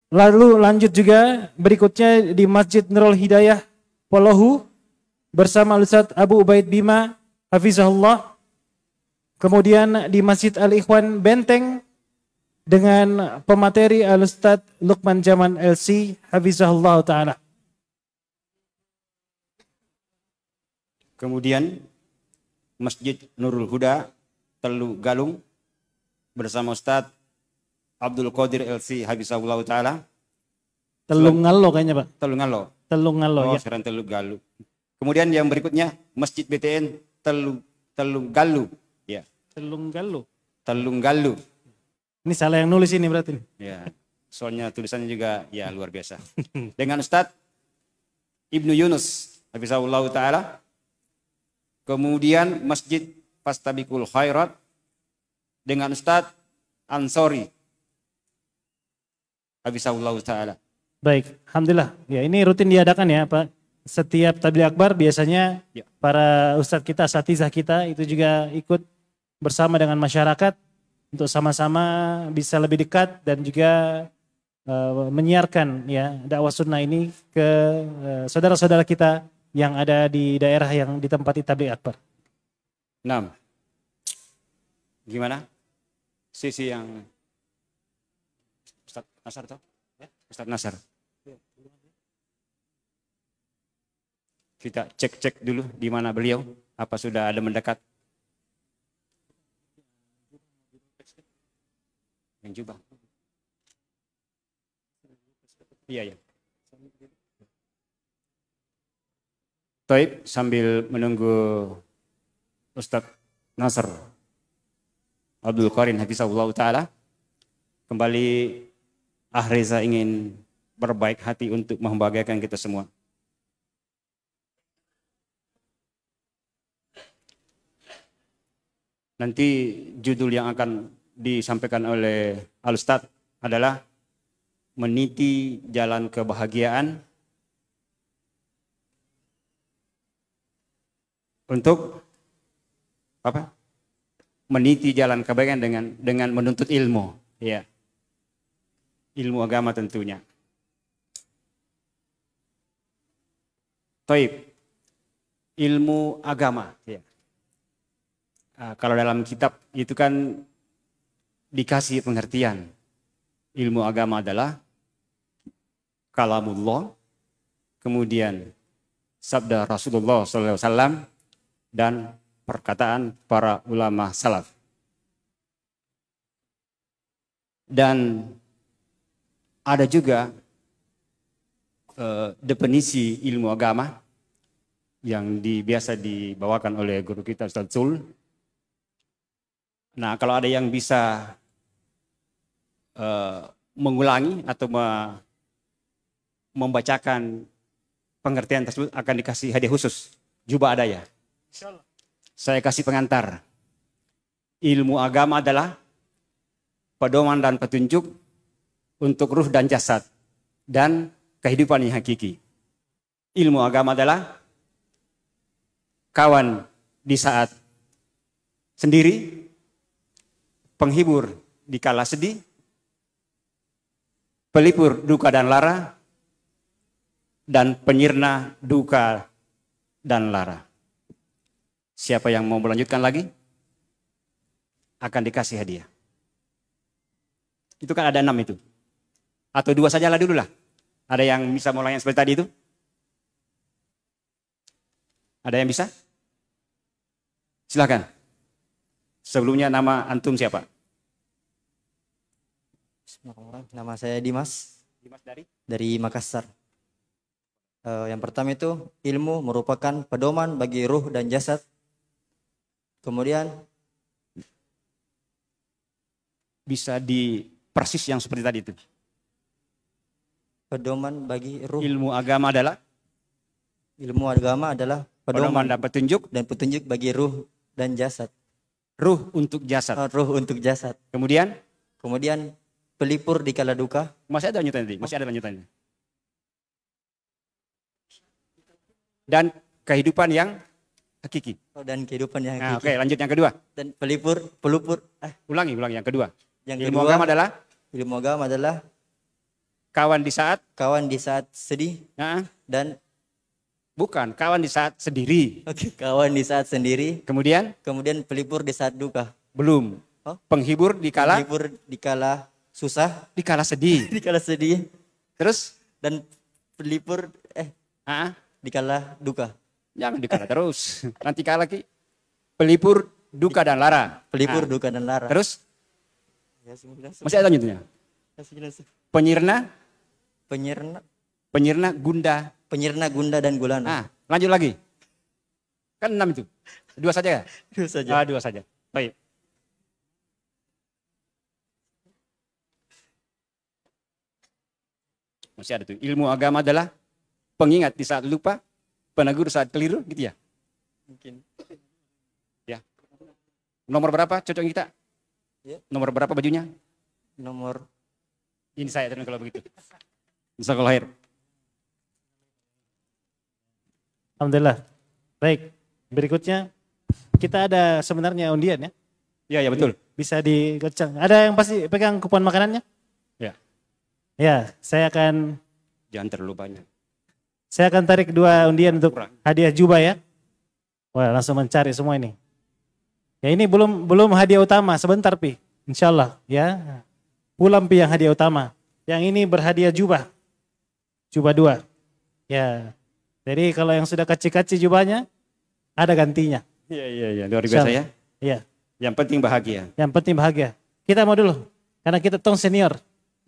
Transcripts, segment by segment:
Lalu lanjut juga berikutnya di Masjid Nurul Hidayah Polohu bersama Ustaz Abu Ubaid Bima hafizahullah. Kemudian di Masjid Al-Ikhwan Benteng dengan pemateri Al-Ustaz Luqman Jaman LC hafizahullah taala. Kemudian Masjid Nurul Huda Telu Galung bersama Ustaz Abdul Qadir LC hafizahullah taala. Telung Ngalo kayaknya, Pak. Telung Ngalo. Telung Ngalo ya. Sekarang Telu Galu. Kemudian yang berikutnya Masjid BTN Telung Galu. Ya. Telung Galu. Telung Galu. Ini salah yang nulis ini berarti. Ya. Soalnya tulisannya juga ya luar biasa. Dengan Ustaz Ibnu Yunus hafizahullah taala. Kemudian Masjid Fastabikul Khairat dengan Ustaz Ansori hafizahullah taala. Baik, alhamdulillah. Ya, ini rutin diadakan ya, Pak. Setiap tabligh akbar biasanya Ya. para ustadz kita, asatizah kita itu juga ikut bersama dengan masyarakat untuk sama-sama bisa lebih dekat dan juga menyiarkan ya dakwah sunnah ini ke saudara-saudara kita yang ada di daerah yang ditempati tabligh akbar. 6. Gimana? Sisi yang Ustaz Nasar toh? Ya, Ustaz Nasar. Kita cek dulu di mana beliau, apa sudah ada mendekat. Yang jubah. Iya, ya. Taib, sambil menunggu Ustaz Nasr Abdul Qarin hafizahullah taala, kembali Reza ingin berbaik hati untuk membahagiakan kita semua. Nanti judul yang akan disampaikan oleh Al-Ustaz adalah meniti jalan kebahagiaan untuk apa? Meniti jalan kebahagiaan dengan menuntut ilmu, ya. Ilmu agama tentunya. Taib. Ilmu agama, ya. Kalau dalam kitab itu kan dikasih pengertian. Ilmu agama adalah kalamullah, kemudian sabda Rasulullah SAW, dan perkataan para ulama salaf. Dan ada juga definisi ilmu agama yang biasa dibawakan oleh guru kita Ustaz Zul. Nah, kalau ada yang bisa mengulangi atau membacakan pengertian tersebut akan dikasih hadiah khusus. Jubah ada ya? Insyaallah. Saya kasih pengantar. Ilmu agama adalah pedoman dan petunjuk untuk ruh dan jasad dan kehidupan yang hakiki. Ilmu agama adalah kawan di saat sendiri, penghibur di kala sedih, pelipur duka dan lara, dan penyirna duka dan lara. Siapa yang mau melanjutkan lagi akan dikasih hadiah. Itu kan ada 6 itu. Atau 2 sajalah dulu lah. Ada yang bisa mulai yang seperti tadi itu? Ada yang bisa? Silakan. Sebelumnya nama antum siapa? Nama saya Dimas. Dimas dari? Dari Makassar. Yang pertama itu ilmu merupakan pedoman bagi ruh dan jasad. Kemudian bisa di persis yang seperti tadi itu. Pedoman bagi ruh. Ilmu agama adalah pedoman dan petunjuk bagi ruh dan jasad. Ruh untuk jasad. Ruh untuk jasad. Kemudian pelipur di kala duka. Masih ada lanjutannya. Dan kehidupan yang hakiki. Dan kehidupan yang hakiki. Oke, lanjut yang kedua. Dan pelipur. Ulangi yang kedua. Yang Ilmu agama adalah Kawan di saat, kawan di saat sedih, nah, dan bukan, kawan di saat sendiri. kawan di saat sendiri, Kemudian, kemudian pelipur di saat duka. belum. Oh, Penghibur di kala, pelipur di kala susah, di kala sedih. di kala sedih, Terus, dan pelipur ah, di kala duka. jangan di kala terus. Nanti kala ki. Pelipur duka dan lara. Pelipur Ah, duka dan lara. terus, Ya, masih ada lanjutnya. Penyirna, penyirna, penyirna gunda. penyirna gunda dan gulana. Ah, lanjut lagi. Kan 6 itu. 2 saja ya? Itu saja. Ah, 2 saja. Baik. Masih ada tuh. Ilmu agama adalah pengingat di saat lupa, penegur saat keliru, gitu ya. Mungkin. Ya. Nomor berapa cocok kita? Ya. Nomor berapa bajunya? Nomor. Ini saya kalau begitu. Jazakallahu khair. Alhamdulillah. Baik, berikutnya kita ada sebenarnya undian ya. Iya, ya betul. Bisa digoceng. Ada yang pasti pegang kupon makanannya? Ya. Ya, saya akan Jangan terlalu banyak. tarik 2 undian untuk Kurang. hadiah jubah ya. Wah, langsung mencari semua ini. Ya ini belum hadiah utama, sebentar Pi. Insyaallah ya. Pulang Pi yang hadiah utama. Yang ini berhadiah jubah. Jubah 2. Ya. Jadi kalau yang sudah kaci-kaci jubahnya, ada gantinya. Iya. Luar biasa ya. Iya. Yang penting bahagia. Yang penting bahagia. Kita mau dulu. Karena kita tong senior.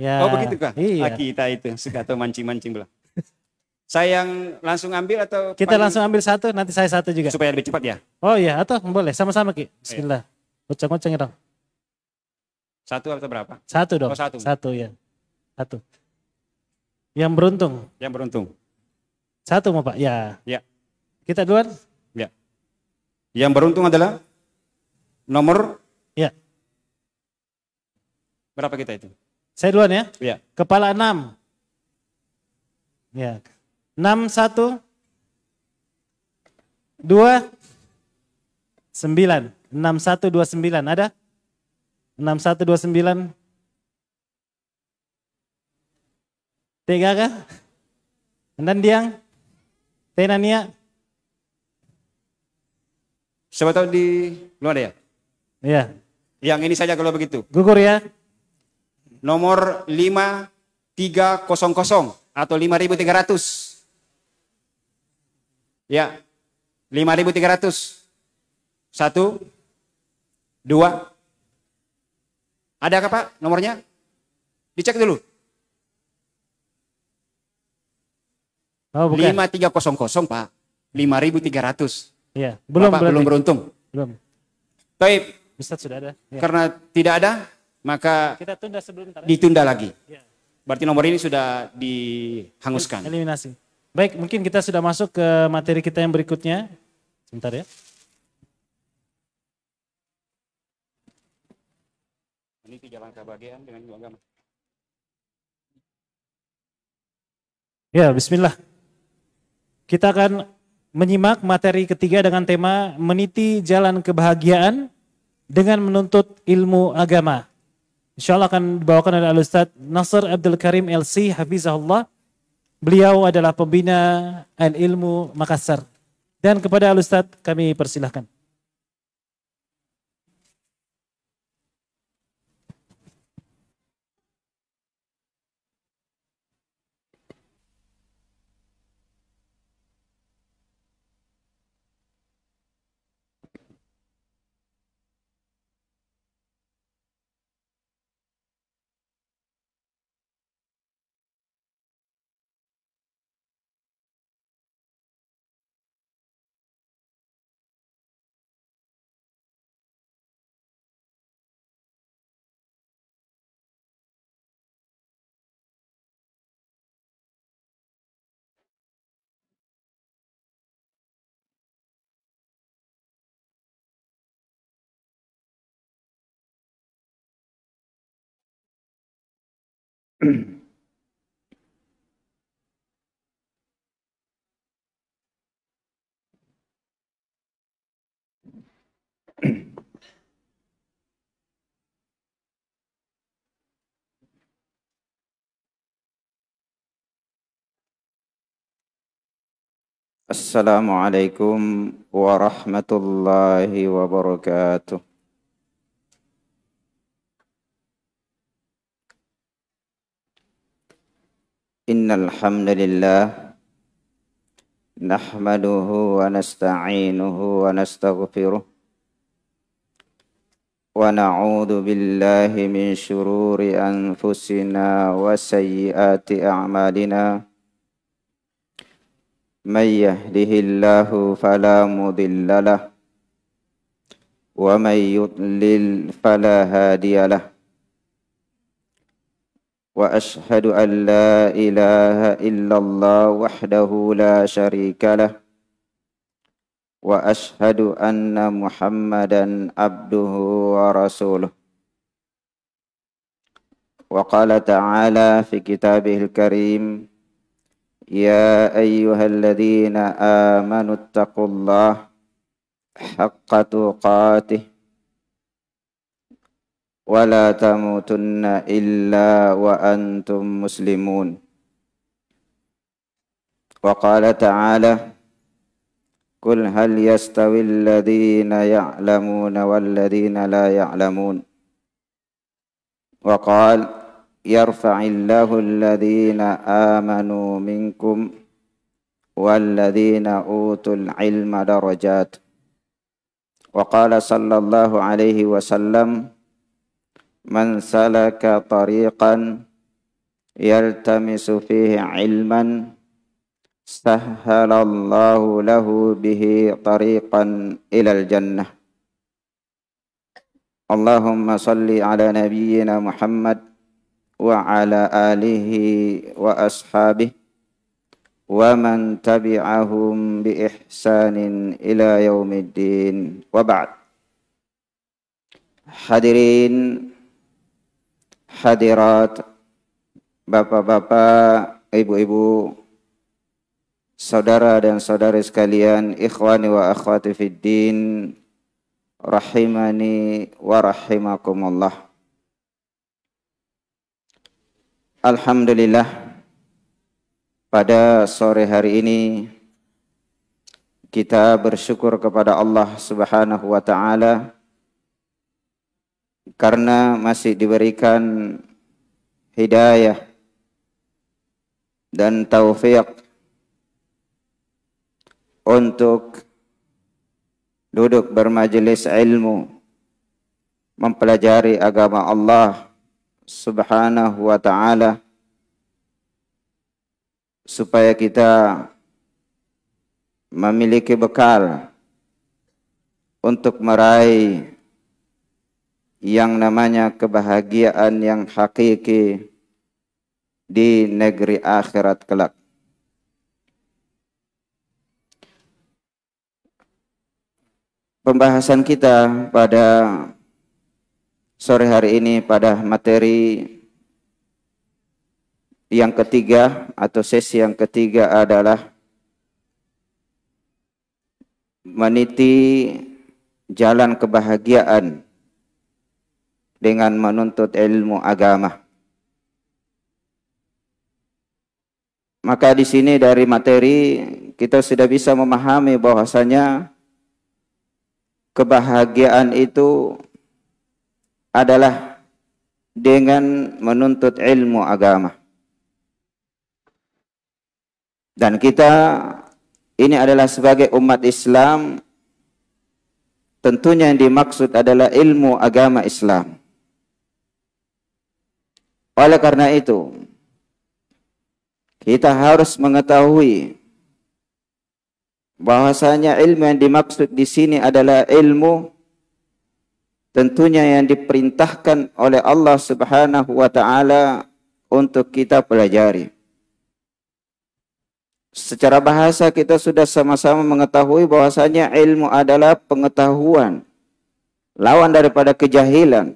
Ya. Oh begitu kah? Iya. Kita itu suka atau mancing-mancing belah. Saya yang langsung ambil atau Kita langsung ambil 1, nanti saya 1 juga. supaya lebih cepat ya? Oh iya, atau boleh sama-sama Ki. Bismillah. Ucang-ucang dong. 1 atau berapa? 1 dong. Oh, 1. 1 ya. 1. Yang beruntung. Yang beruntung. 1 mau Pak? Ya. Ya. Kita duluan? Ya. Yang beruntung adalah nomor Ya. berapa kita itu? Saya duluan ya. Ya. Kepala 6. Ya. 6 1 2 9. 6129 ada? 6129. 3 kah? Dan Diang? Tenania? Siapa tahu di belum ada ya? Ya. Yang ini saja kalau begitu. Gugur ya. Nomor 5300 atau 5300. Ya. 5300. 1 2. Adakah Pak nomornya? Dicek dulu. Oh bukan. 5300 Pak. 5300. Ya. Belum Bapak belum beruntung. Belum. Taib. Ustaz sudah ada. Ya. Karena tidak ada, maka Kita tunda sebelum ditunda lagi. Ya. Berarti nomor ini sudah dihanguskan. Eliminasi. Baik, mungkin kita sudah masuk ke materi kita yang berikutnya. Sebentar ya. Ini 3 langkah bagian dengan ilmu agama. Ya, bismillah. Kita akan menyimak materi ketiga dengan tema meniti jalan kebahagiaan dengan menuntut ilmu agama. Insyaallah akan dibawakan oleh Al-Ustaz Nasr Abdul Karim LC Hafizahullah. Beliau adalah pembina Al-Ilmu Makassar. Dan kepada Al-Ustaz kami persilahkan. Assalamualaikum warahmatullahi wabarakatuh. Innal hamdalillah nahmaduhu wa nasta'inuhu wa nastaghfiruh wa na'udzu billahi min syururi anfusina wa sayyiati a'malina. من يهده الله فلا مضل له ومن يضلل فلا هادي له وأشهد أن لا إله إلا الله وحده لا شريك له وأشهد أن محمدا عبده ورسوله وقال تعالى في كتابه الكريم يا أيها الذين آمنوا اتقوا الله حق تقاته ولا تموتن إلا وأنتم مسلمون وقال تعالى قل هل يستوي الذين يعلمون والذين لا يعلمون وقال يرفع الله الذين آمنوا منكم والذين أوتوا العلم درجات وقال صلى الله عليه وسلم من سلك طريقا يلتمس فيه علما سهل الله له به طريقا إلى الجنة اللهم صل على نبينا محمد وعلى آله وأصحابه ومن تبعهم بإحسان إلى يوم الدين وبعد. Hadirin hadirat, bapak-bapak, ibu-ibu, saudara dan saudari sekalian, ikhwani wa akhwati fid din, rahimani wa rahimakumullah. Alhamdulillah, pada sore hari ini kita bersyukur kepada Allah Subhanahu wa taala karena masih diberikan hidayah dan taufik untuk duduk bermajelis ilmu, mempelajari agama Allah Subhanahu wa ta'ala, supaya kita memiliki bekal untuk meraih yang namanya kebahagiaan yang hakiki di negeri akhirat kelak. Pembahasan kita pada sore hari ini pada materi yang ketiga atau sesi yang ketiga adalah meniti jalan kebahagiaan dengan menuntut ilmu agama. Maka di sini dari materi kita sudah bisa memahami bahwasanya kebahagiaan itu adalah dengan menuntut ilmu agama. Dan kita ini adalah sebagai umat Islam, tentunya yang dimaksud adalah ilmu agama Islam. Oleh karena itu, kita harus mengetahui bahwasanya ilmu yang dimaksud di sini adalah ilmu tentunya yang diperintahkan oleh Allah Subhanahu wa taala untuk kita pelajari. Secara bahasa kita sudah sama-sama mengetahui bahwasanya ilmu adalah pengetahuan, lawan daripada kejahilan.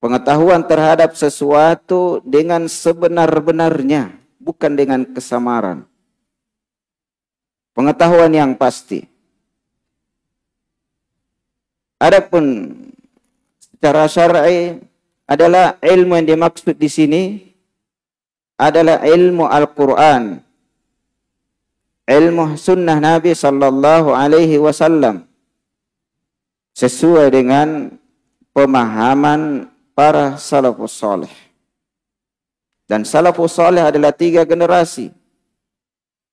Pengetahuan terhadap sesuatu dengan sebenar-benarnya, bukan dengan kesamaran. Pengetahuan yang pasti. Adapun secara syar'i adalah ilmu yang dimaksud di sini adalah ilmu Al-Quran ilmu sunnah Nabi sallallahu alaihi wasallam sesuai dengan pemahaman para salafus saleh. Dan salafus saleh adalah 3 generasi.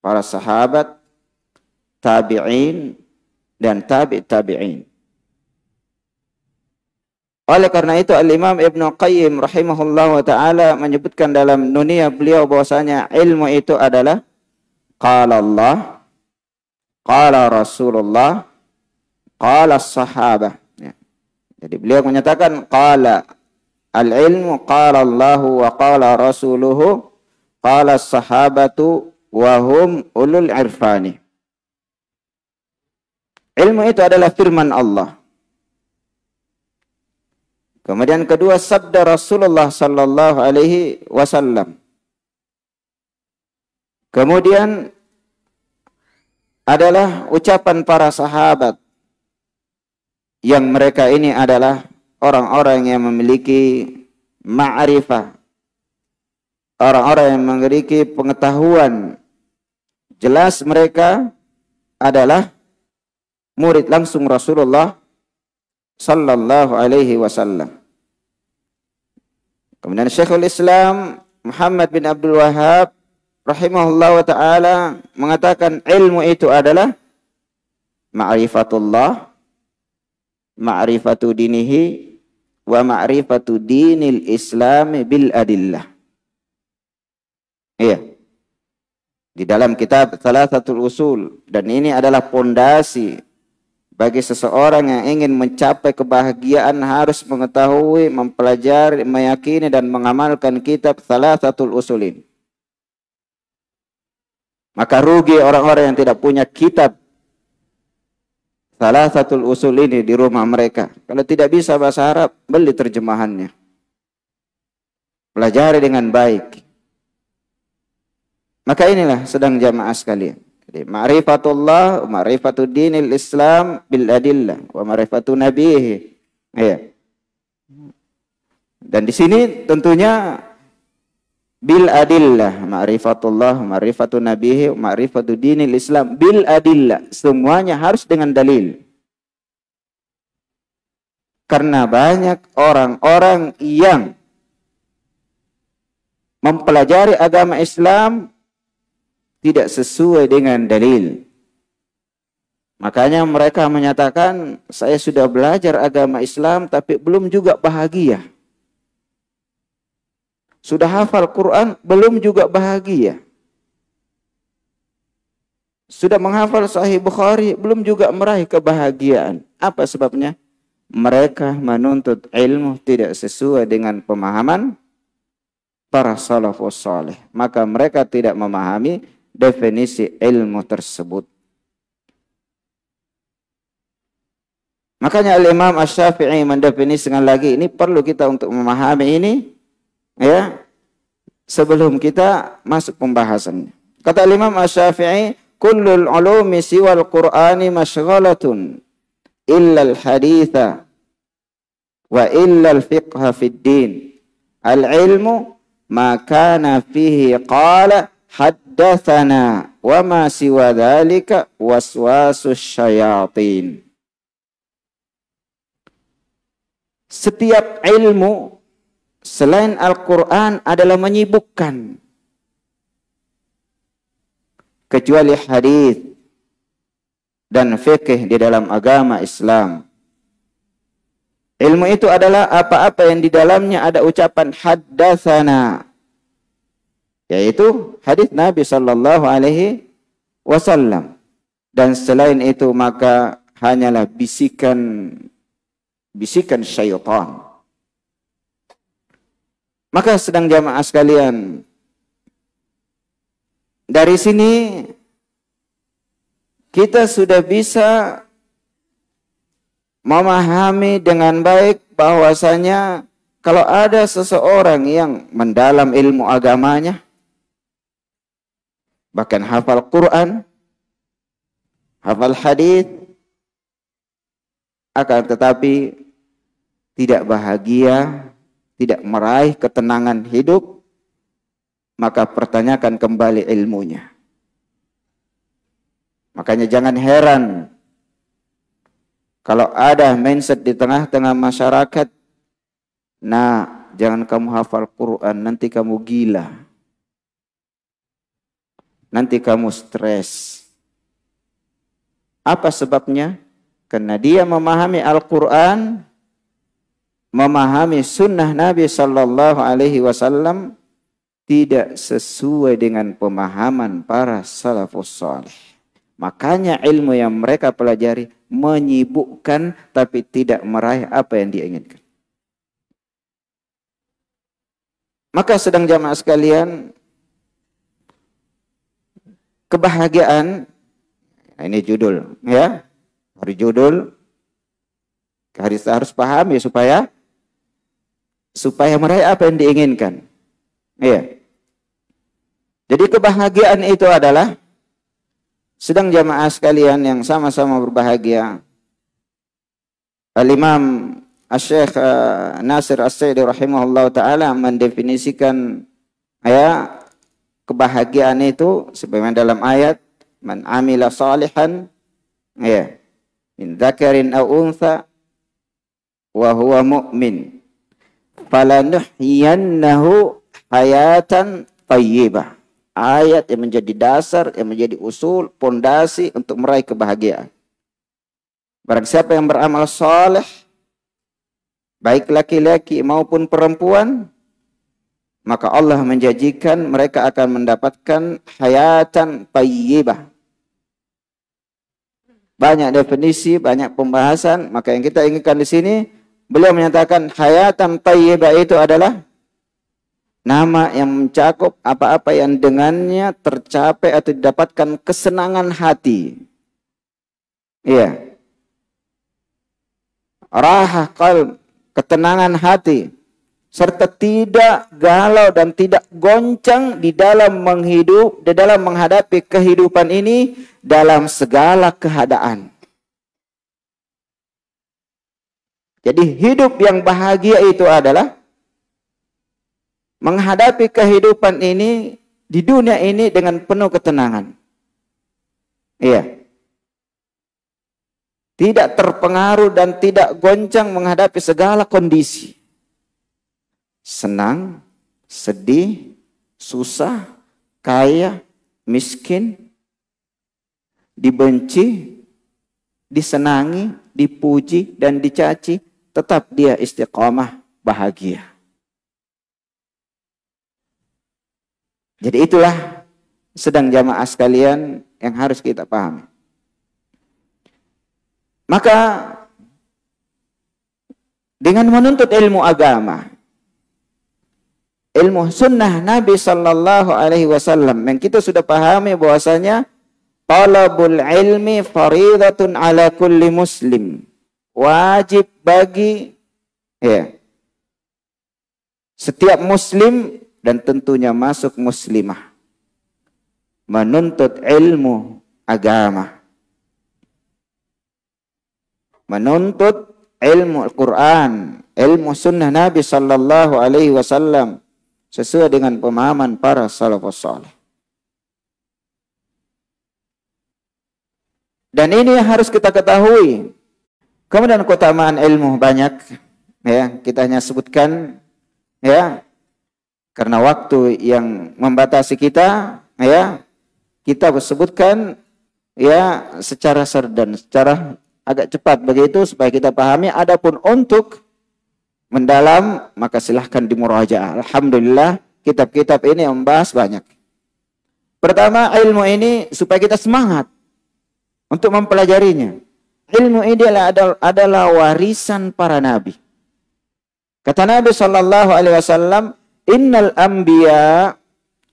Para sahabat, tabi'in, dan tabi'in. Oleh karena itu Al-Imam Ibnu Qayyim rahimahullah wa ta'ala menyebutkan dalam Nuniyah beliau bahwasanya ilmu itu adalah qala Allah, qala Rasulullah, qala sahabah. Ya. Jadi beliau menyatakan qala al-ilmu qala Allah wa qala Rasuluhu qala sahabatu wa hum ulul irfani. Ilmu itu adalah firman Allah. Kemudian kedua sabda Rasulullah sallallahu alaihi wasallam. Kemudian adalah ucapan para sahabat yang mereka ini adalah orang-orang yang memiliki ma'rifah, orang-orang yang memiliki pengetahuan. Jelas mereka adalah murid langsung Rasulullah sallallahu alaihi wasallam. Kemudian Syekhul Islam Muhammad bin Abdul Wahhab rahimahullah wa ta'ala mengatakan ilmu itu adalah ma'rifatullah, ma'rifatu dinihi, wa ma'rifatu dinil islami bil adillah. Iya. Di dalam kitab Thalathatul Usul, dan ini adalah pondasi bagi seseorang yang ingin mencapai kebahagiaan harus mengetahui, mempelajari, meyakini dan mengamalkan kitab Thalathatul Usul ini. Maka rugi orang-orang yang tidak punya kitab Thalathatul Usul ini di rumah mereka. Kalau tidak bisa bahasa Arab, beli terjemahannya. Pelajari dengan baik. Maka inilah sedang jamaah sekalian. Jadi ma'rifatullah, ma'rifatu dinil Islam bil adillah, wa ma'rifatu nabihi. Ya. Dan di sini tentunya bil adillah, ma'rifatullah, ma'rifatu nabihi, ma'rifatu dinil Islam bil adillah. Semuanya harus dengan dalil. Karena banyak orang-orang yang mempelajari agama Islam tidak sesuai dengan dalil. Makanya mereka menyatakan, saya sudah belajar agama Islam tapi belum juga bahagia. Sudah hafal Quran, belum juga bahagia. Sudah menghafal Sahih Bukhari, belum juga meraih kebahagiaan. Apa sebabnya? Mereka menuntut ilmu tidak sesuai dengan pemahaman para salafus saleh. Maka mereka tidak memahami definisi ilmu tersebut. Makanya Al-Imam Asy-Syafi'i mendefinisikan lagi, ini perlu kita untuk memahami ini, ya, sebelum kita masuk pembahasannya. Kata Imam Asy-Syafi'i, kullul ulumi siwal Qur'ani masyghalatun illa al-haditha wa illa al-fiqha fid din. Al-ilmu ma kana fihi qala haddatsana wa ma siwa dzalika waswasus syayatin. Setiap ilmu selain Al-Quran adalah menyibukkan, kecuali hadis dan fikih di dalam agama Islam. Ilmu itu adalah apa-apa yang di dalamnya ada ucapan haddatsana, yaitu hadis Nabi sallallahu alaihi wasallam. Dan selain itu maka hanyalah bisikan syaitan. Maka sedang jamaah sekalian, dari sini kita sudah bisa memahami dengan baik bahwasanya kalau ada seseorang yang mendalam ilmu agamanya, bahkan hafal Quran, hafal hadis, akan tetapi tidak bahagia, tidak meraih ketenangan hidup, maka pertanyakan kembali ilmunya. Makanya jangan heran kalau ada mindset di tengah-tengah masyarakat, nah jangan kamu hafal Quran, nanti kamu gila. Nanti kamu stres. Apa sebabnya? Karena dia memahami Al-Quran, memahami sunnah Nabi Sallallahu Alaihi Wasallam tidak sesuai dengan pemahaman para salafus salih. Makanya ilmu yang mereka pelajari menyibukkan tapi tidak meraih apa yang dia inginkan. Maka sedang jamaah sekalian, kebahagiaan, nah ini judul ya, hari judul harus paham ya supaya meraih apa yang diinginkan. Iya. Jadi kebahagiaan itu adalah sedang jamaah sekalian yang sama-sama berbahagia. Al-Imam Asy-Syaikh Nasir As-Sa'di rahimahullah taala mendefinisikan ya kebahagiaan itu sebagaimana dalam ayat man amila salihan ya min dzakarin aw untha wa huwa mu'min falanuhyiyannahu hayatan thayyibah. Ayat yang menjadi dasar, yang menjadi usul, pondasi untuk meraih kebahagiaan. Barang siapa yang beramal saleh, baik laki-laki maupun perempuan, maka Allah menjanjikan mereka akan mendapatkan hayatan thayyibah. Banyak definisi, banyak pembahasan, maka yang kita inginkan di sini, beliau menyatakan hayatan thayyibah itu adalah nama yang mencakup apa-apa yang dengannya tercapai atau didapatkan kesenangan hati. Iya. Rahah qalb, ketenangan hati. Serta tidak galau dan tidak goncang di dalam menghadapi kehidupan ini dalam segala keadaan. Jadi hidup yang bahagia itu adalah menghadapi kehidupan ini di dunia ini dengan penuh ketenangan. Iya. Tidak terpengaruh dan tidak goncang menghadapi segala kondisi. Senang, sedih, susah, kaya, miskin, dibenci, disenangi, dipuji dan dicaci, tetap dia istiqamah bahagia. Jadi itulah sedang jamaah sekalian yang harus kita pahami. Maka dengan menuntut ilmu agama, ilmu sunnah Nabi Sallallahu Alaihi Wasallam yang kita sudah pahami bahwasanya talabul ilmi faridatun ala kulli muslim, wajib bagi setiap muslim dan tentunya masuk muslimah menuntut ilmu agama, menuntut ilmu Al-Quran, ilmu sunnah Nabi Sallallahu Alaihi Wasallam sesuai dengan pemahaman para salafus saleh. Dan ini harus kita ketahui. Kemudian keutamaan ilmu banyak, ya kita hanya sebutkan, ya karena waktu yang membatasi kita, ya kita sebutkan, ya secara serdan, secara agak cepat begitu supaya kita pahami. Adapun untuk mendalam maka silahkan dimurajaah. Alhamdulillah kitab-kitab ini yang membahas banyak. Pertama, ilmu ini supaya kita semangat untuk mempelajarinya. Ilmu ini adalah warisan para nabi. Kata Nabi Sallallahu Alaihi Wasallam, innal anbiya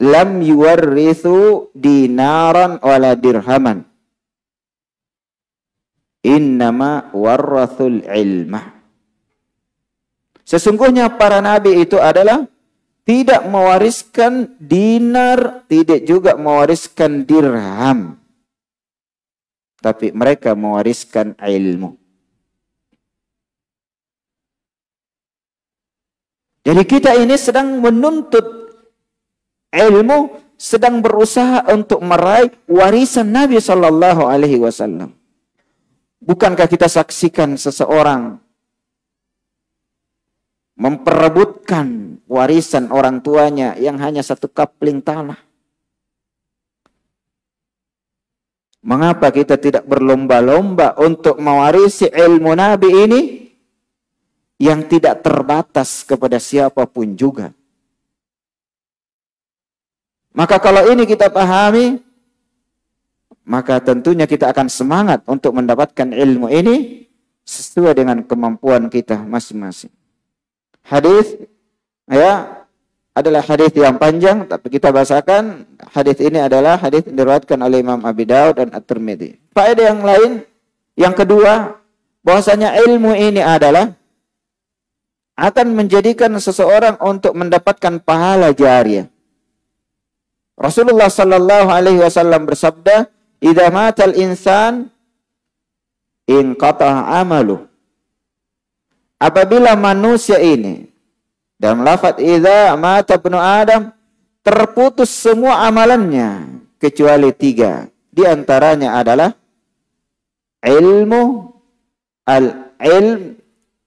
lam yuwarrithu dinaran wala dirhaman. Innama warrathul ilmah. Sesungguhnya para nabi itu adalah tidak mewariskan dinar, tidak juga mewariskan dirham. Tapi mereka mewariskan ilmu. Jadi kita ini sedang menuntut ilmu sedang berusaha untuk meraih warisan Nabi Shallallahu Alaihi Wasallam. Bukankah kita saksikan seseorang memperebutkan warisan orang tuanya yang hanya satu kapling tanah? Mengapa kita tidak berlomba-lomba untuk mewarisi ilmu Nabi ini yang tidak terbatas kepada siapapun juga? Maka kalau ini kita pahami, maka tentunya kita akan semangat untuk mendapatkan ilmu ini sesuai dengan kemampuan kita masing-masing. Hadis ya adalah hadis yang panjang, tapi kita bahasakan hadis ini adalah hadis yang diriwayatkan oleh Imam Abi Daud dan At-Tirmidzi. Faedah yang lain, yang kedua, bahwasanya ilmu ini adalah akan menjadikan seseorang untuk mendapatkan pahala jariah. Rasulullah sallallahu alaihi wasallam bersabda, "Idza matal insan inqata'a amalu." Apabila manusia ini, dalam lafaz idza mata ibnu Adam, terputus semua amalannya kecuali 3. Di antaranya adalah ilmu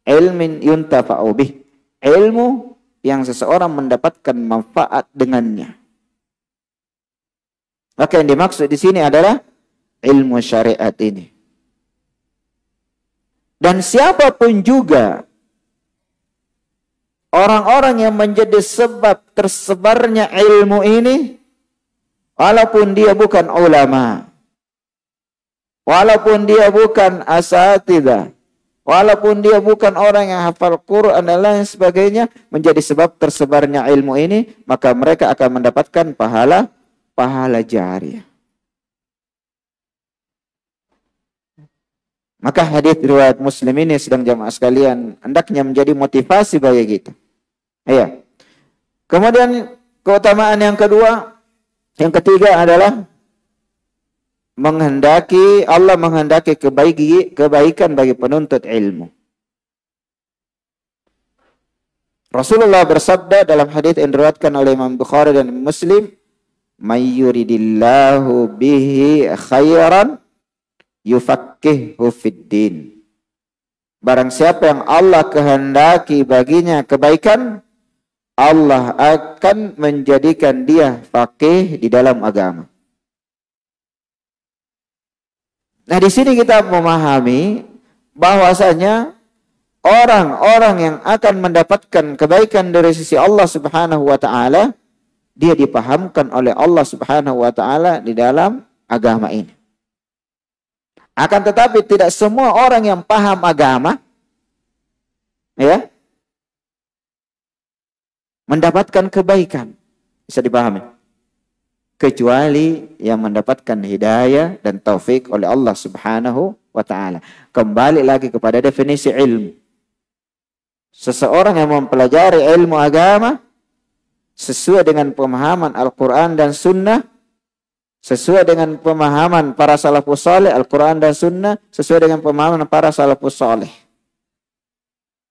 ilmin yuntafa'u bih. Ilmu yang seseorang mendapatkan manfaat dengannya. Maka yang dimaksud di sini adalah ilmu syariat ini. Dan siapapun juga orang-orang yang menjadi sebab tersebarnya ilmu ini, walaupun dia bukan ulama, walaupun dia bukan asatidzah, walaupun dia bukan orang yang hafal Quran dan lain sebagainya, menjadi sebab tersebarnya ilmu ini, maka mereka akan mendapatkan pahala jariah. Maka hadis riwayat Muslim ini sedang jamaah sekalian hendaknya menjadi motivasi bagi kita. Iya. Kemudian keutamaan yang ketiga adalah Allah menghendaki kebaikan bagi penuntut ilmu. Rasulullah bersabda dalam hadis yang diriwayatkan oleh Imam Bukhari dan Muslim, "May yuridillahu bihi khairan yufaqqihhu fiddin." Barang siapa yang Allah kehendaki baginya kebaikan, Allah akan menjadikan dia faqih di dalam agama. Nah, di sini kita memahami bahwasanya orang-orang yang akan mendapatkan kebaikan dari sisi Allah Subhanahu wa taala, dia dipahamkan oleh Allah Subhanahu wa taala di dalam agama ini. Akan tetapi tidak semua orang yang paham agama ya mendapatkan kebaikan, bisa dipahami, kecuali yang mendapatkan hidayah dan taufik oleh Allah Subhanahu wa taala. Kembali lagi kepada definisi ilmu. Seseorang yang mempelajari ilmu agama sesuai dengan pemahaman Al-Quran dan Sunnah, sesuai dengan pemahaman para salafus saleh, Al-Quran dan Sunnah, sesuai dengan pemahaman para salafus saleh.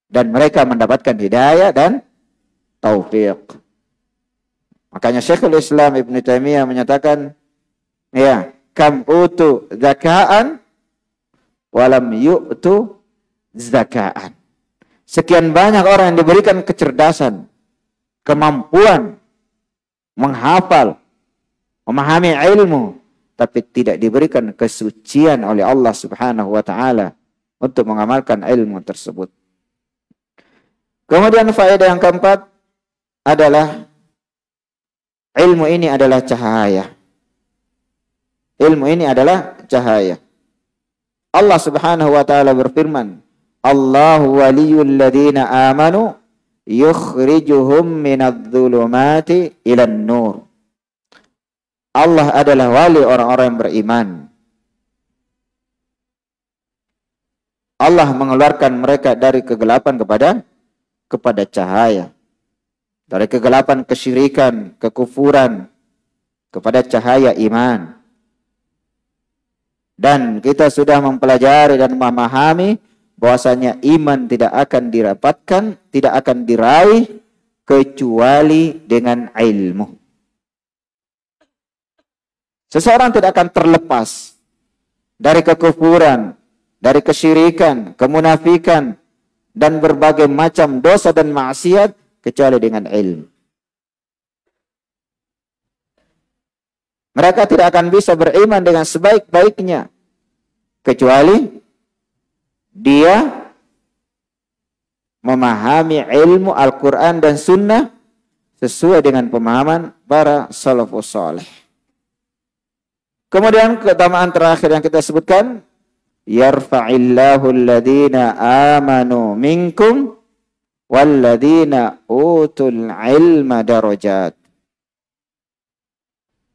Dan mereka mendapatkan hidayah dan taufik. Makanya Syekhul Islam Ibn Taimiyah menyatakan, ya, kam utu zaka'an walam yu'tu zaka'an. Sekian banyak orang yang diberikan kecerdasan, kemampuan menghafal, memahami ilmu, tapi tidak diberikan kesucian oleh Allah Subhanahu wa taala untuk mengamalkan ilmu tersebut. Kemudian faedah yang keempat adalah ilmu ini adalah cahaya. Ilmu ini adalah cahaya. Allah Subhanahu wa taala berfirman, Allahu waliyul ladzina amanu yukhrijuhum minadh-dhulumati ilan nur. Allah adalah wali orang-orang yang beriman. Allah mengeluarkan mereka dari kegelapan kepada cahaya. Dari kegelapan kesyirikan, kekufuran, kepada cahaya iman. Dan kita sudah mempelajari dan memahami bahwasanya iman tidak akan dirapatkan, tidak akan diraih kecuali dengan ilmu. Seseorang tidak akan terlepas dari kekufuran, dari kesyirikan, kemunafikan, dan berbagai macam dosa dan maksiat kecuali dengan ilmu. Mereka tidak akan bisa beriman dengan sebaik-baiknya kecuali dia memahami ilmu Al-Quran dan Sunnah sesuai dengan pemahaman para salafus saleh. Kemudian keutamaan terakhir yang kita sebutkan, yarfa'illahu alladhina amanu minkum walladhina utul ilma darajat.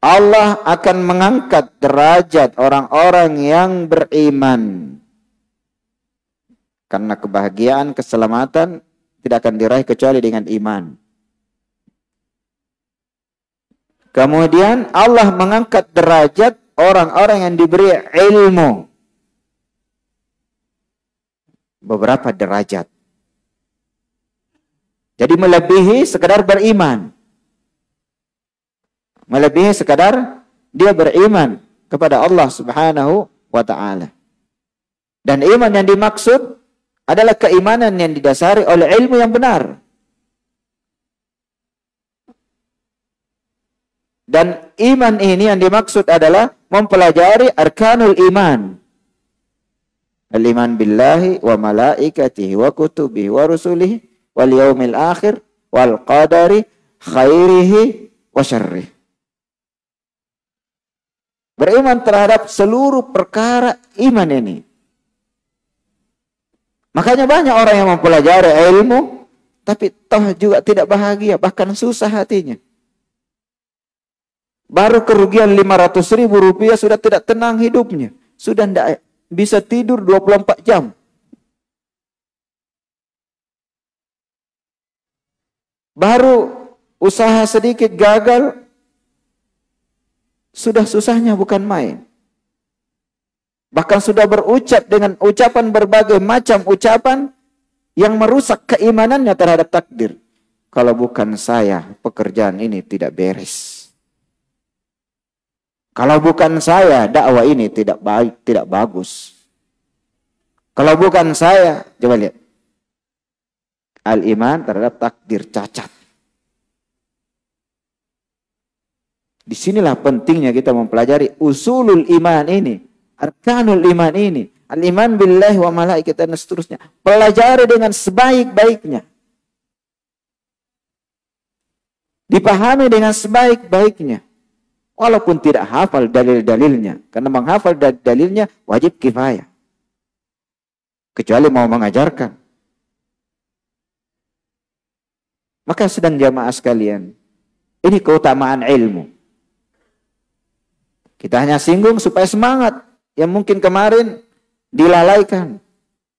Allah akan mengangkat derajat orang-orang yang beriman. Karena kebahagiaan, keselamatan tidak akan diraih kecuali dengan iman. Kemudian Allah mengangkat derajat orang-orang yang diberi ilmu. Beberapa derajat. Jadi melebihi sekadar beriman. Melebihi sekadar dia beriman kepada Allah Subhanahu wa ta'ala. Dan iman yang dimaksud adalah keimanan yang didasari oleh ilmu yang benar. Dan iman ini yang dimaksud adalah mempelajari arkanul iman. Al-iman billahi wa malaikatihi wa kutubihi wa rusulihi wal yaumil akhir wal qadari khairihi wa syarrihi. Beriman terhadap seluruh perkara iman ini. Makanya banyak orang yang mempelajari ilmu tapi toh juga tidak bahagia, bahkan susah hatinya. Baru kerugian 500.000 rupiah sudah tidak tenang hidupnya. Sudah tidak bisa tidur 24 jam. Baru usaha sedikit gagal, sudah susahnya bukan main. Bahkan sudah berucap dengan ucapan berbagai macam ucapan yang merusak keimanannya terhadap takdir. Kalau bukan saya, pekerjaan ini tidak beres. Kalau bukan saya, dakwah ini tidak baik, tidak bagus. Kalau bukan saya, coba lihat. Al-iman terhadap takdir cacat. Disinilah pentingnya kita mempelajari usulul iman ini. Arkanul iman ini. Al-iman billahi wa malaikatihi dan seterusnya. Pelajari dengan sebaik-baiknya. Dipahami dengan sebaik-baiknya. Walaupun tidak hafal dalil-dalilnya. Karena menghafal dalilnya wajib kifayah. Kecuali mau mengajarkan. Maka sedang jamaah sekalian. Ini keutamaan ilmu. Kita hanya singgung supaya semangat. Yang mungkin kemarin dilalaikan.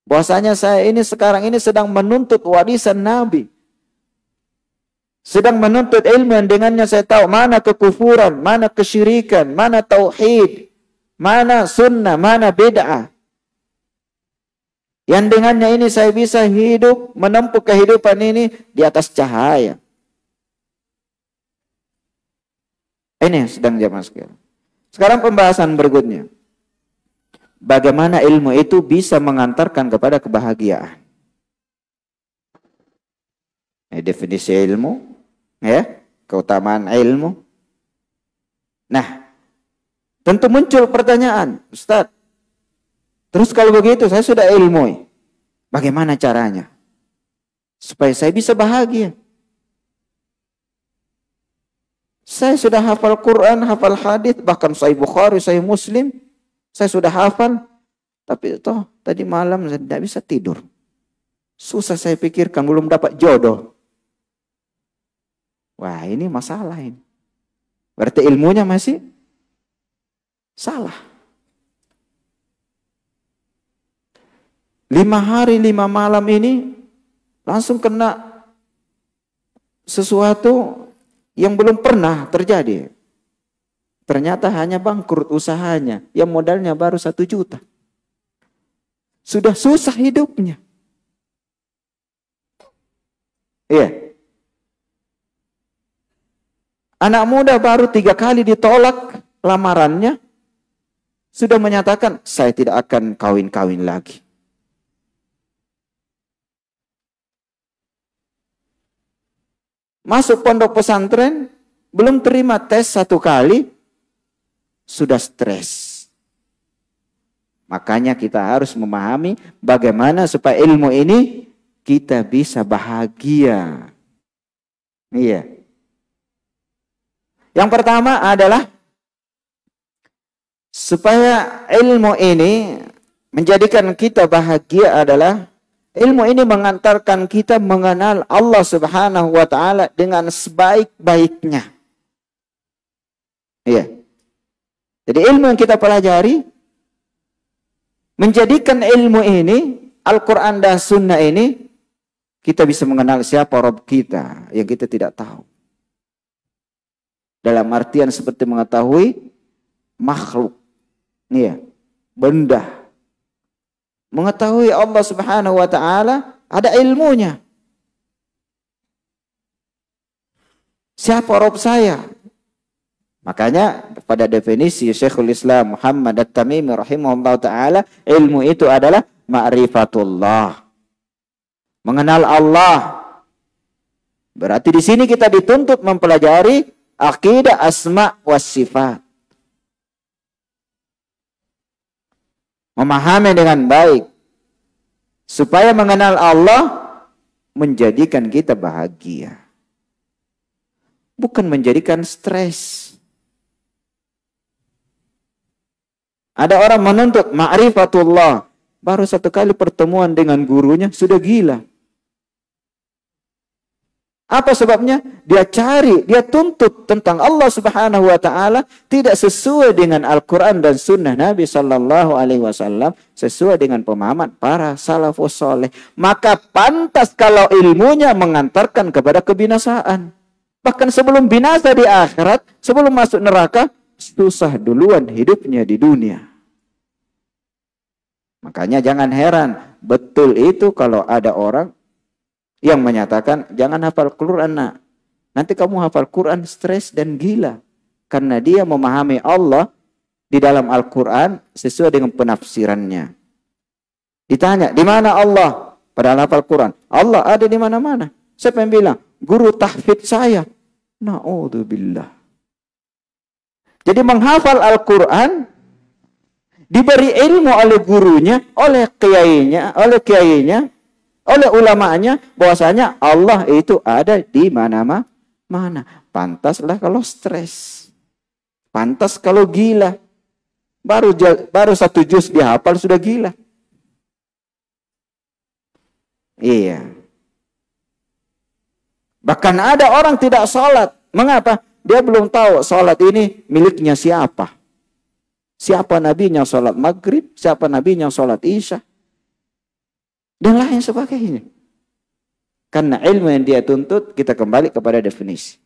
Bahwasanya saya ini sekarang ini sedang menuntut warisan Nabi. Sedang menuntut ilmu yang dengannya saya tahu mana kekufuran, mana kesyirikan, mana tauhid, mana sunnah, mana bid'ah. Yang dengannya ini saya bisa hidup, menempuh kehidupan ini di atas cahaya. Ini yang sedang jamaah sekalian. Sekarang pembahasan berikutnya. Bagaimana ilmu itu bisa mengantarkan kepada kebahagiaan. Definisi ilmu, ya, keutamaan ilmu. Nah, tentu muncul pertanyaan, Ustaz. Terus kalau begitu saya sudah ilmu, bagaimana caranya supaya saya bisa bahagia? Saya sudah hafal Quran, hafal hadis, bahkan Sahih Bukhari, Sahih Muslim, saya sudah hafal, tapi toh tadi malam saya tidak bisa tidur. Susah saya pikirkan, belum dapat jodoh. Wah, ini masalah ini. Berarti ilmunya masih salah. 5 hari 5 malam ini langsung kena sesuatu yang belum pernah terjadi. Ternyata hanya bangkrut usahanya. Yang modalnya baru 1 juta. Sudah susah hidupnya. Iya. Anak muda baru 3 kali ditolak lamarannya sudah menyatakan saya tidak akan kawin-kawin lagi. Masuk pondok pesantren, belum terima tes 1 kali, sudah stres. Makanya kita harus memahami bagaimana supaya ilmu ini kita bisa bahagia. Iya. Yang pertama adalah supaya ilmu ini menjadikan kita bahagia adalah ilmu ini mengantarkan kita mengenal Allah Subhanahu wa taala dengan sebaik-baiknya. Iya. Jadi ilmu yang kita pelajari menjadikan ilmu ini, Al-Quran dan Sunnah ini, kita bisa mengenal siapa Rabb kita yang kita tidak tahu. Dalam artian seperti mengetahui makhluk, iya, benda. Mengetahui Allah Subhanahu wa taala ada ilmunya. Siapa Rabb saya? Makanya pada definisi Syekhul Islam Muhammad At-Tamimi rahimahullah ta'ala, ilmu itu adalah ma'rifatullah. Mengenal Allah. Berarti di sini kita dituntut mempelajari akidah asma wa sifat. Memahami dengan baik. Supaya mengenal Allah menjadikan kita bahagia. Bukan menjadikan stres. Ada orang menuntut ma'rifatullah. Baru 1 kali pertemuan dengan gurunya sudah gila. Apa sebabnya? Dia cari, dia tuntut tentang Allah Subhanahu wa taala tidak sesuai dengan Al-Qur'an dan Sunnah Nabi sallallahu alaihi wasallam, sesuai dengan pemahaman para salafus saleh. Maka pantas kalau ilmunya mengantarkan kepada kebinasaan. Bahkan sebelum binasa di akhirat, sebelum masuk neraka, susah duluan hidupnya di dunia. Makanya jangan heran, betul itu kalau ada orang yang menyatakan jangan hafal Quran nak. Nanti kamu hafal Quran stres dan gila. Karena dia memahami Allah di dalam Al-Quran sesuai dengan penafsirannya. Ditanya, di mana Allah? Padahal hafal Quran. Allah ada di mana-mana. Siapa yang bilang? Guru tahfidz saya. Na'udzubillah. Jadi menghafal Al-Quran, diberi ilmu oleh gurunya, oleh kiainya, oleh ulamanya, bahwasanya Allah itu ada di mana-mana. Pantaslah kalau stres. Pantas kalau gila. Baru 1 juz dihafal sudah gila. Iya. Bahkan ada orang tidak sholat. Mengapa? Dia belum tahu sholat ini miliknya siapa. Siapa nabinya sholat maghrib, siapa nabinya sholat isya. Dan lain sebagainya. Karena ilmu yang dia tuntut, kita kembali kepada definisi.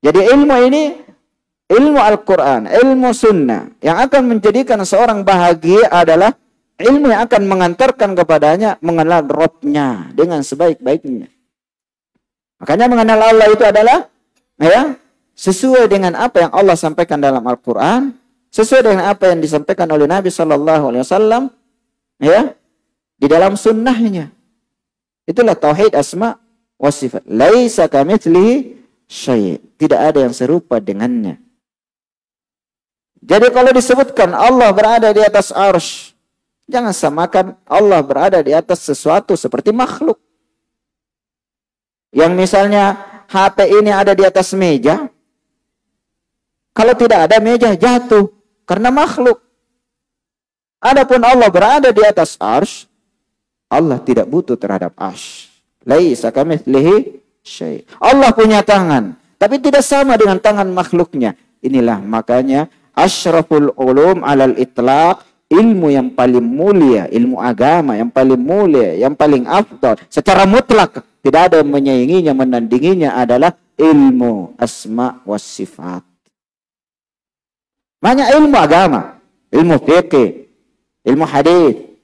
Jadi ilmu ini, ilmu Al-Quran, ilmu sunnah, yang akan menjadikan seorang bahagia adalah ilmu yang akan mengantarkan kepadanya mengenal Rabb-nya dengan sebaik-baiknya. Makanya mengenal Allah itu adalah ya, sesuai dengan apa yang Allah sampaikan dalam Al-Quran, sesuai dengan apa yang disampaikan oleh Nabi Sallallahu Alaihi Wasallam, ya, di dalam sunnahnya. Itulah tauhid asma wa sifat. Laisa kamitslihi syai'. Tidak ada yang serupa dengannya. Jadi kalau disebutkan Allah berada di atas arsy, jangan samakan Allah berada di atas sesuatu seperti makhluk. Yang misalnya HP ini ada di atas meja. Kalau tidak ada meja jatuh karena makhluk. Adapun Allah berada di atas arsy, Allah tidak butuh terhadap arsy. Laisa kamitslihi syai'. Allah punya tangan, tapi tidak sama dengan tangan makhluknya. Inilah makanya asyraful ulum alal itlaq, ilmu yang paling mulia, ilmu agama yang paling mulia, yang paling afdal secara mutlak, tidak ada yang menyainginya, menandinginya adalah ilmu asma was sifat. Banyak ilmu agama, ilmu fikih, ilmu hadis,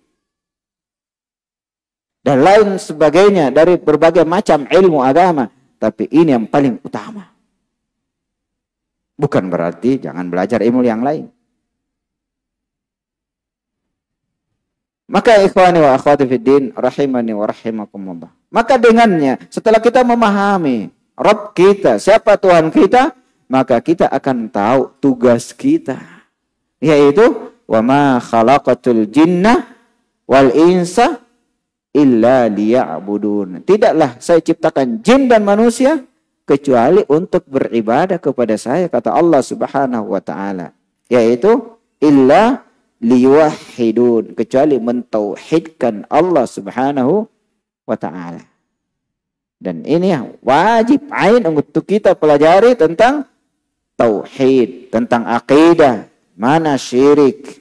dan lain sebagainya dari berbagai macam ilmu agama. Tapi ini yang paling utama. Bukan berarti jangan belajar ilmu yang lain. Maka ikhwani wa akhwati fiddin rahimani wa rahimakumullah. Maka dengannya setelah kita memahami Rabb kita, siapa Tuhan kita, maka kita akan tahu tugas kita, yaitu wa ma khalaqatul jinna wal insa illa liya'budun. Tidaklah saya ciptakan jin dan manusia kecuali untuk beribadah kepada saya, kata Allah Subhanahu wa taala, yaitu illa liyuwahhidun, kecuali mentauhidkan Allah Subhanahu wa taala. Dan ini wajib ain untuk kita pelajari tentang tauhid, tentang akidah, mana syirik,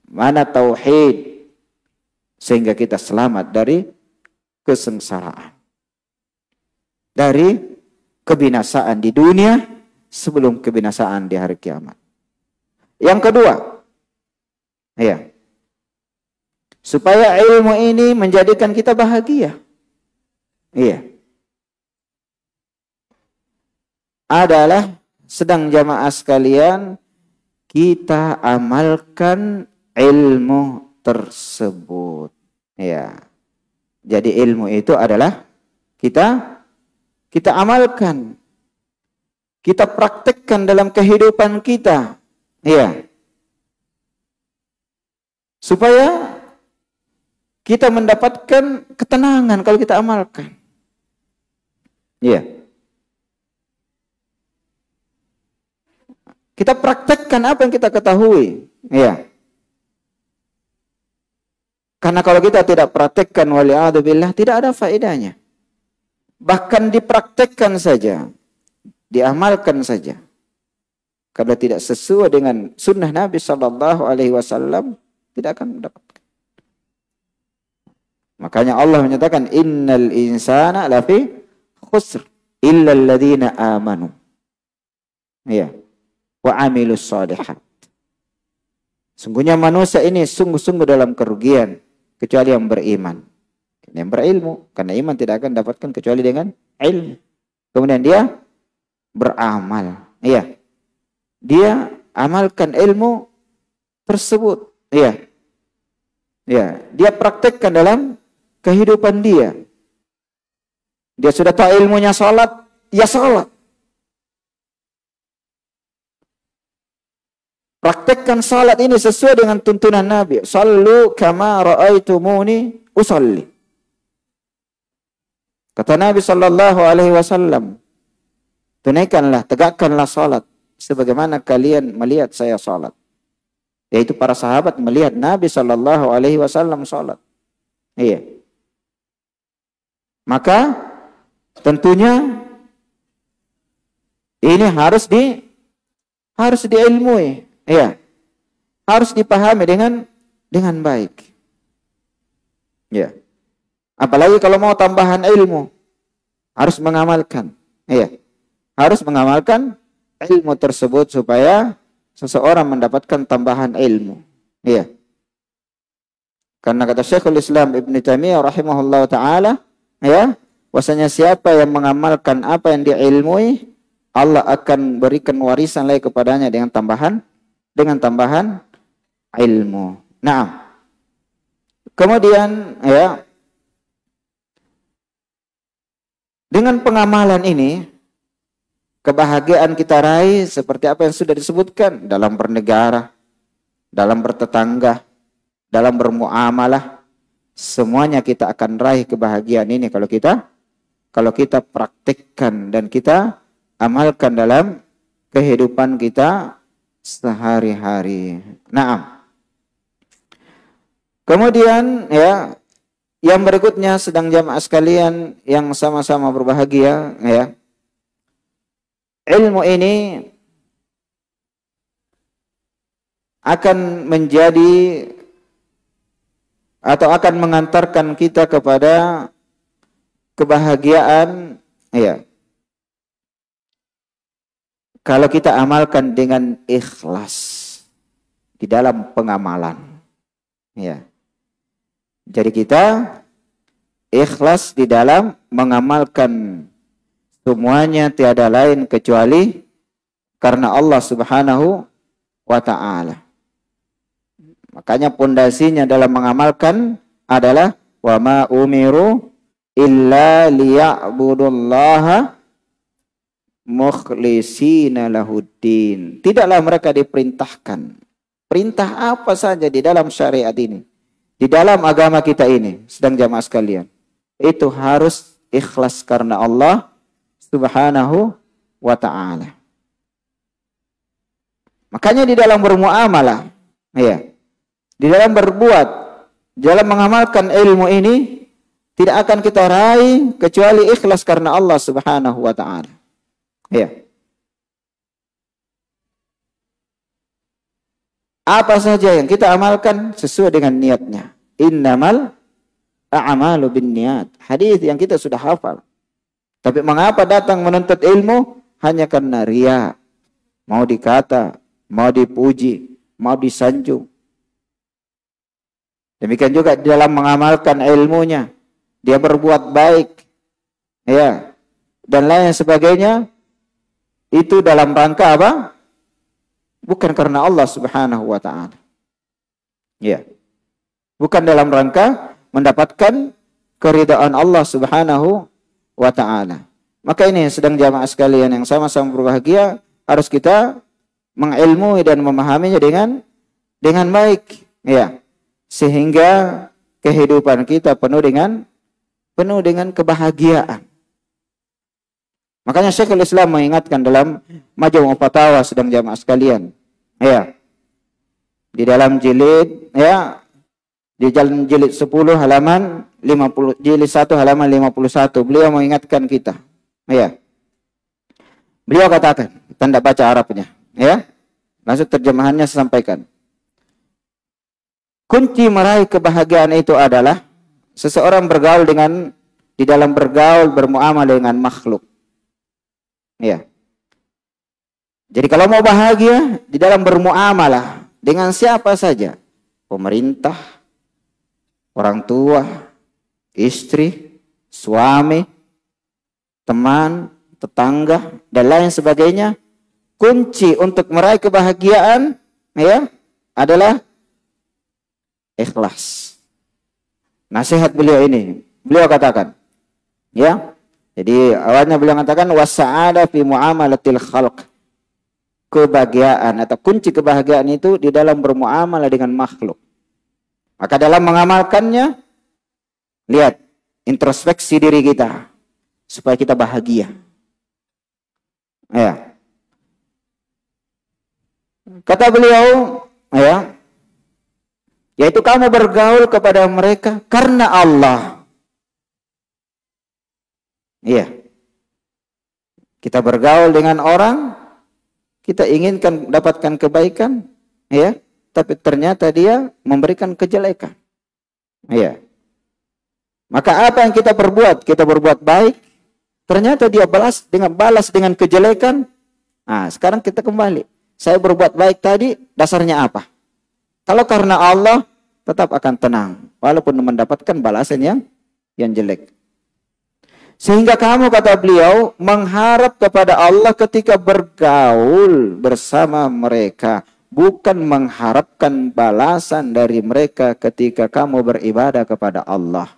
mana tauhid, sehingga kita selamat dari kesengsaraan, dari kebinasaan di dunia sebelum kebinasaan di hari kiamat. Yang kedua, ya, supaya ilmu ini menjadikan kita bahagia, iya, adalah sedang jamaah sekalian kita amalkan ilmu tersebut, ya. Jadi ilmu itu adalah kita amalkan, kita praktekkan dalam kehidupan kita, ya, supaya kita mendapatkan ketenangan kalau kita amalkan, ya. Kita praktekkan apa yang kita ketahui, ya. Karena kalau kita tidak praktekkan, wali'adzubillah, tidak ada faedahnya. Bahkan dipraktekkan saja, diamalkan saja, kalau tidak sesuai dengan sunnah Nabi Sallallahu Alaihi Wasallam, tidak akan mendapatkan. Makanya Allah menyatakan, innal insana lafi khusr illa alladhina amanu, ya, wa amilus shalihat. Sungguhnya manusia ini sungguh-sungguh dalam kerugian kecuali yang beriman, yang berilmu, karena iman tidak akan dapatkan kecuali dengan ilmu. Kemudian dia beramal, iya, dia amalkan ilmu tersebut, iya, iya, dia praktekkan dalam kehidupan dia. Dia sudah tahu ilmunya salat, ya salat. Praktekkan salat ini sesuai dengan tuntunan Nabi. Sallu kama ra'aitumuni usalli. Kata Nabi Sallallahu Alaihi Wasallam, tunaikanlah, tegakkanlah salat sebagaimana kalian melihat saya salat. Yaitu para sahabat melihat Nabi Sallallahu Alaihi Wasallam salat. Iya. Maka tentunya ini harus diilmui. Ya, harus dipahami dengan baik. Ya, apalagi kalau mau tambahan ilmu, harus mengamalkan. Ya, harus mengamalkan ilmu tersebut supaya seseorang mendapatkan tambahan ilmu. Ya, karena kata Syekhul Islam Ibn Taimiyah rahimahullah taala, ya, bahwasanya siapa yang mengamalkan apa yang diilmui, Allah akan berikan warisan lagi kepadanya dengan tambahan ilmu. Nah, kemudian, ya, dengan pengamalan ini kebahagiaan kita raih seperti apa yang sudah disebutkan dalam bernegara, dalam bertetangga, dalam bermuamalah, semuanya kita akan raih kebahagiaan ini kalau kita praktikkan dan kita amalkan dalam kehidupan kita sehari-hari. Naam. Kemudian, ya, yang berikutnya sedang jamaah sekalian yang sama-sama berbahagia, ya. Ilmu ini akan menjadi atau akan mengantarkan kita kepada kebahagiaan, ya, kalau kita amalkan dengan ikhlas di dalam pengamalan, ya. Jadi kita ikhlas di dalam mengamalkan semuanya, tiada lain kecuali karena Allah Subhanahu wa ta'ala. Makanya pondasinya dalam mengamalkan adalah wa ma umiru illa liya'budullaha mukhlishina lahuddin. Tidaklah mereka diperintahkan. Perintah apa saja di dalam syariat ini, di dalam agama kita ini, sedang jamaah sekalian, itu harus ikhlas karena Allah Subhanahu wa ta'ala. Makanya di dalam bermuamalah, ya, di dalam berbuat, dalam mengamalkan ilmu ini, tidak akan kita raih kecuali ikhlas karena Allah Subhanahu wa ta'ala. Ya. Apa saja yang kita amalkan sesuai dengan niatnya. Innamal a'malu binniyat. Hadis yang kita sudah hafal. Tapi mengapa datang menuntut ilmu? Hanya karena riya. Mau dikata, mau dipuji, mau disanjung. Demikian juga dalam mengamalkan ilmunya, dia berbuat baik, ya, dan lain sebagainya. Itu dalam rangka apa? Bukan karena Allah Subhanahu wa ta'ala. Ya. Bukan dalam rangka mendapatkan keridhaan Allah Subhanahu wa ta'ala. Maka ini sedang jamaah sekalian yang sama-sama berbahagia, harus kita mengilmui dan memahaminya dengan baik, ya. Sehingga kehidupan kita penuh dengan kebahagiaan. Makanya Syekhul Islam mengingatkan dalam Majmu' Fatawa sedang jamaah sekalian, ya, di dalam jilid, ya, di jalan jilid 10 halaman 50, jilid 1 halaman 51, beliau mengingatkan kita, ya. Beliau katakan, tanda baca Arabnya, ya. Langsung terjemahannya saya sampaikan. Kunci meraih kebahagiaan itu adalah seseorang bergaul di dalam bergaul bermuamalah dengan makhluk. Ya. Jadi kalau mau bahagia di dalam bermuamalah dengan siapa saja, pemerintah, orang tua, istri, suami, teman, tetangga, dan lain sebagainya, kunci untuk meraih kebahagiaan, ya, adalah ikhlas. Nasihat beliau ini, beliau katakan, ya. Jadi awalnya beliau mengatakan wasa'ada fi muamalatil khalq. Kebahagiaan atau kunci kebahagiaan itu di dalam bermuamalah dengan makhluk. Maka dalam mengamalkannya, lihat introspeksi diri kita supaya kita bahagia. Ya. Kata beliau, ya, yaitu kamu bergaul kepada mereka karena Allah. Iya. Kita bergaul dengan orang, kita inginkan mendapatkan kebaikan, ya, tapi ternyata dia memberikan kejelekan. Iya. Maka apa yang kita perbuat? Kita berbuat baik, ternyata dia balas dengan kejelekan. Nah, sekarang kita kembali. Saya berbuat baik tadi, dasarnya apa? Kalau karena Allah, tetap akan tenang, walaupun mendapatkan balasan yang jelek. Sehingga kamu, kata beliau, mengharap kepada Allah ketika bergaul bersama mereka, bukan mengharapkan balasan dari mereka ketika kamu beribadah kepada Allah.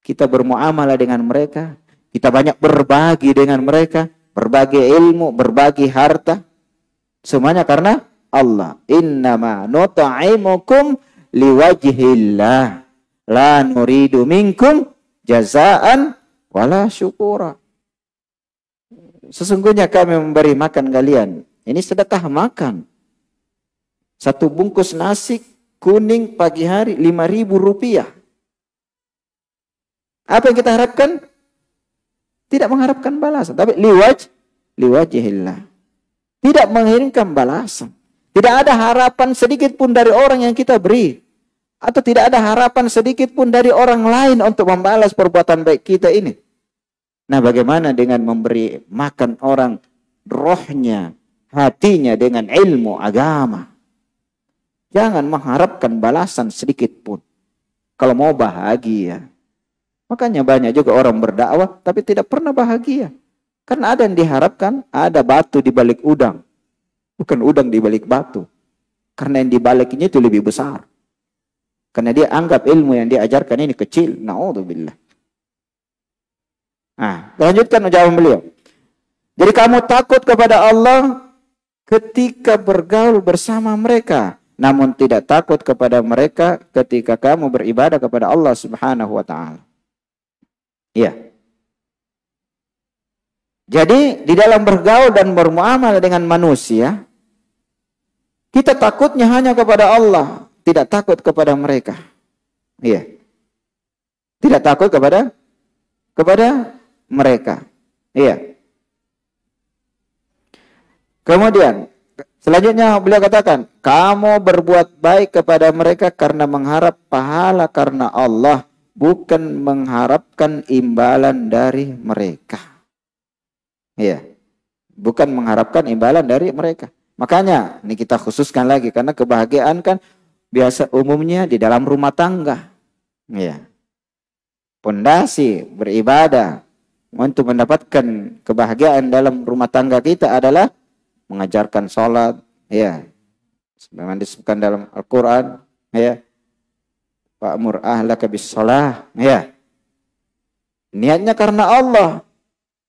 Kita bermuamalah dengan mereka, kita banyak berbagi dengan mereka, berbagi ilmu, berbagi harta, semuanya karena Allah. Innama nut'imukum liwajhillah la nuridu minkum jazaan wala syukura. Sesungguhnya kami memberi makan kalian. Ini sedekah makan. Satu bungkus nasi kuning pagi hari 5.000 rupiah. Apa yang kita harapkan? Tidak mengharapkan balasan, tapi liwajhillah. Tidak menginginkan balasan. Tidak ada harapan sedikit pun dari orang yang kita beri. Atau tidak ada harapan sedikit pun dari orang lain untuk membalas perbuatan baik kita ini. Nah, bagaimana dengan memberi makan orang rohnya, hatinya dengan ilmu agama? Jangan mengharapkan balasan sedikit pun. Kalau mau bahagia. Makanya banyak juga orang berdakwah tapi tidak pernah bahagia. Karena ada yang diharapkan ada batu di balik udang. Bukan udang di balik batu. Karena yang di baliknya itu lebih besar. Karena dia anggap ilmu yang diajarkan ini kecil. Na'udzubillah. Nah, lanjutkan ucapan beliau. Jadi kamu takut kepada Allah ketika bergaul bersama mereka. Namun tidak takut kepada mereka ketika kamu beribadah kepada Allah Subhanahu wa ta'ala. Iya. Jadi di dalam bergaul dan bermuamalah dengan manusia, kita takutnya hanya kepada Allah, tidak takut kepada mereka. Iya. Tidak takut kepada mereka. Iya. Kemudian selanjutnya beliau katakan, kamu berbuat baik kepada mereka karena mengharap pahala karena Allah, bukan mengharapkan imbalan dari mereka. Iya. Bukan mengharapkan imbalan dari mereka. Makanya ini kita khususkan lagi karena kebahagiaan kan biasa umumnya di dalam rumah tangga. Iya. Pondasi beribadah untuk mendapatkan kebahagiaan dalam rumah tangga kita adalah mengajarkan sholat, ya, sebagaimana disebutkan dalam Al-Quran, ya, wa'mur ahlaka bis sholah, ya, niatnya karena Allah,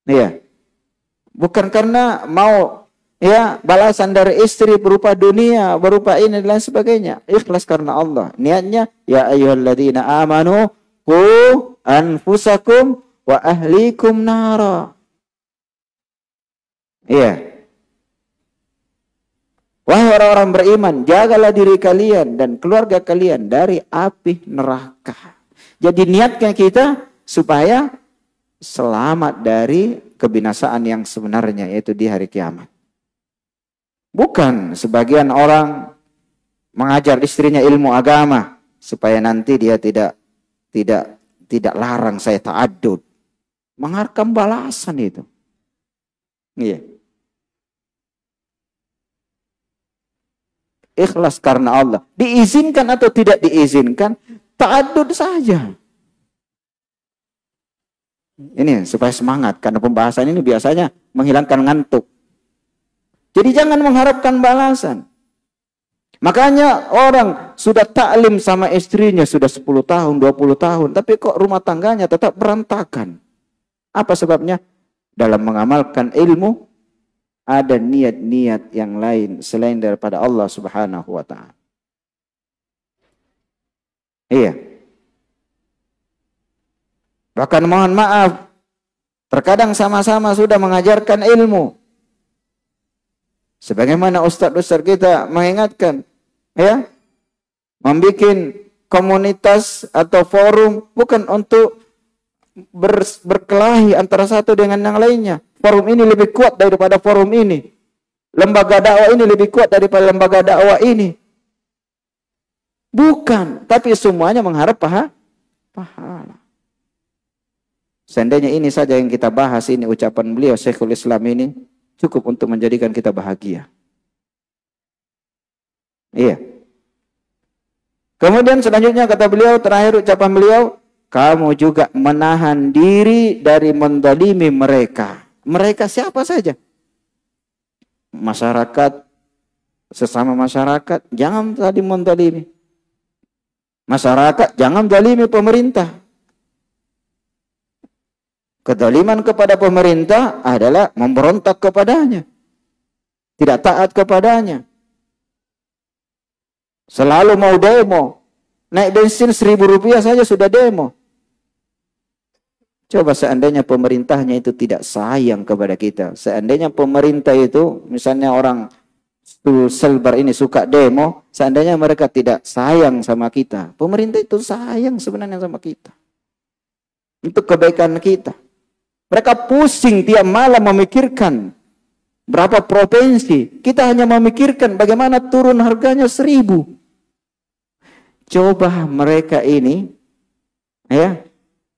ya, bukan karena mau, ya, balasan dari istri berupa dunia, berupa ini dan lain sebagainya. Ikhlas karena Allah. Niatnya, ya ayyuhalladzina amanu qu anfusakum wa ahlikum nara. Iya. Wahai orang-orang beriman, jagalah diri kalian dan keluarga kalian dari api neraka. Jadi niatnya kita supaya selamat dari kebinasaan yang sebenarnya, yaitu di hari kiamat. Bukan sebagian orang mengajar istrinya ilmu agama supaya nanti dia tidak larang saya ta'addud. Mengharapkan balasan itu. Iya. Ikhlas karena Allah. Diizinkan atau tidak diizinkan, ta'addud saja. Ini supaya semangat, karena pembahasan ini biasanya menghilangkan ngantuk. Jadi jangan mengharapkan balasan. Makanya orang sudah taklim sama istrinya sudah 10 tahun, 20 tahun, tapi kok rumah tangganya tetap berantakan. Apa sebabnya? Dalam mengamalkan ilmu, ada niat-niat yang lain selain daripada Allah Subhanahu wa ta'ala. Iya. Bahkan mohon maaf, terkadang sama-sama sudah mengajarkan ilmu. Sebagaimana ustaz-ustaz kita mengingatkan, ya, membuat komunitas atau forum bukan untuk berkelahi antara satu dengan yang lainnya. Forum ini lebih kuat daripada forum ini. Lembaga dakwah ini lebih kuat daripada lembaga dakwah ini. Bukan, tapi semuanya mengharap pahala. Seandainya ini saja yang kita bahas, ini ucapan beliau Syekhul Islam ini cukup untuk menjadikan kita bahagia. Iya. Kemudian selanjutnya kata beliau, terakhir ucapan beliau, kamu juga menahan diri dari mendolimi mereka. Mereka siapa saja? Masyarakat, sesama masyarakat, jangan tadi mendolimi. Masyarakat, jangan dolimi pemerintah. Kedoliman kepada pemerintah adalah memberontak kepadanya. Tidak taat kepadanya. Selalu mau demo. Naik bensin 1.000 rupiah saja sudah demo. Coba seandainya pemerintahnya itu tidak sayang kepada kita. Seandainya pemerintah itu, misalnya orang Sulbar ini suka demo, seandainya mereka tidak sayang sama kita. Pemerintah itu sayang sebenarnya sama kita. Untuk kebaikan kita. Mereka pusing tiap malam memikirkan berapa provinsi. Kita hanya memikirkan bagaimana turun harganya 1.000. Coba mereka ini, ya,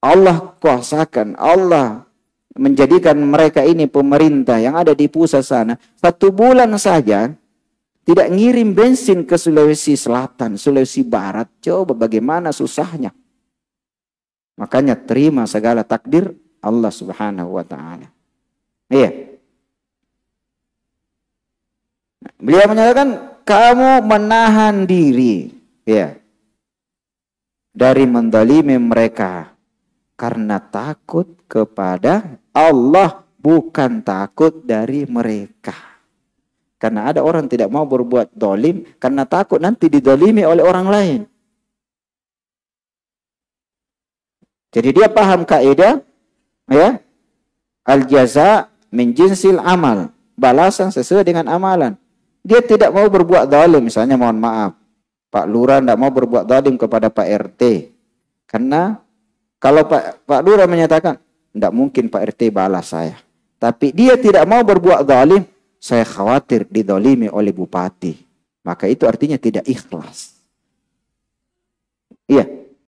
Allah kuasakan, Allah menjadikan mereka ini pemerintah yang ada di pusat sana. 1 bulan saja tidak ngirim bensin ke Sulawesi Selatan, Sulawesi Barat. Coba bagaimana susahnya. Makanya terima segala takdir Allah Subhanahu wa ta'ala. Iya. Beliau menyatakan kamu menahan diri, ya, dari mendalimi mereka karena takut kepada Allah, bukan takut dari mereka. Karena ada orang tidak mau berbuat dolim karena takut nanti didolimi oleh orang lain. Jadi dia paham kaidah, ya, al-jaza min jinsil amal, balasan sesuai dengan amalan. Dia tidak mau berbuat zalim, misalnya mohon maaf, Pak Lurah tidak mau berbuat zalim kepada Pak RT. Karena kalau Pak Lurah menyatakan, tidak mungkin Pak RT balas saya. Tapi dia tidak mau berbuat zalim, saya khawatir didolimi oleh bupati. Maka itu artinya tidak ikhlas. Iya.